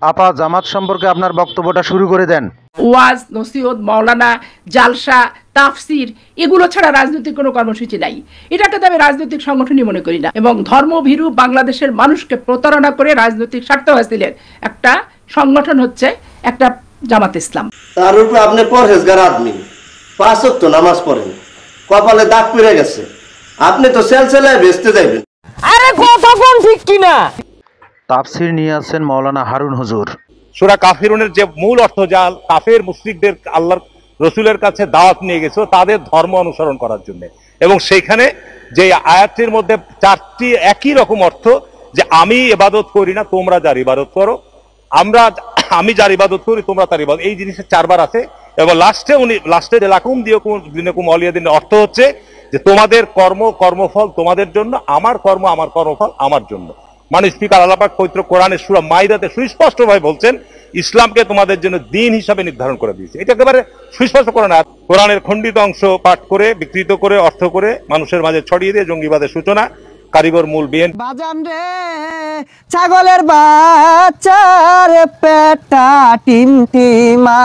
আপা, জামাত সম্পর্কে আপনার বক্তব্যটা শুরু করে দেন। ওয়াজ, নসিহত, মাওলানা, জালসা, তাফসির এগুলো ছাড়া রাজনৈতিক কোনো কর্মসূচি নাই। এটাকে তো আমি রাজনৈতিক সংগঠনই মনে করি না। এবং ধর্মভীরু বাংলাদেশের মানুষকে প্রতারণা করে রাজনৈতিক স্বার্থ হাসিলের একটা সংগঠন হচ্ছে একটা জামাত ইসলাম। তার উপর আপনি পরহেজগার আদমি, 5 ওয়াক্ত নামাজ পড়েন, কপালে দাগ পড়ে গেছে, আপনি তো সেলসেলায় বেচতে যাইবেন। আরে কথা কোন ঠিক কিনা? তাফসির নিয়ে আসছেন মাওলানা হারুন হুজুর। সূরা কাফিরুনের যে মূল অর্থ, যা কাফের মুশরিকদের আল্লাহর রসুলের কাছে দাওয়াত নিয়ে গেছিল তাদের ধর্ম অনুসরণ করার জন্য, এবং সেইখানে যে আয়াতটির মধ্যে 4টি একই রকম অর্থ, যে আমি ইবাদত করি না, তোমরা যার ইবাদত করো, আমি যার ইবাদত করি তোমরা তার ইবাদত, এই জিনিসটা 4বার আছে। এবং লাস্টে লাকুম দিনকুম ওয়ালিয়া দিনের অর্থ হচ্ছে যে তোমাদের কর্মফল তোমাদের জন্য, আমার কর্মফল আমার জন্য। মানে স্পিকার আল্লাহ পাক পবিত্র কোরআনের সূরা মাইদাতে সুস্পষ্টভাবে বলছেন ইসলামকে তোমাদের জন্য দিন হিসাবে নির্ধারণ করে দিয়েছে। এটা একেবারে সুস্পষ্ট কোরআনের খণ্ডিত অংশ পাঠ করে, বিকৃত করে, অর্থ করে মানুষের মাঝে ছড়িয়ে দিয়ে জঙ্গিবাদের সূচনা, কারিগর মূল বিএন বাজান রে ছাগলের বাচ্চার পেটা টিমটিমা।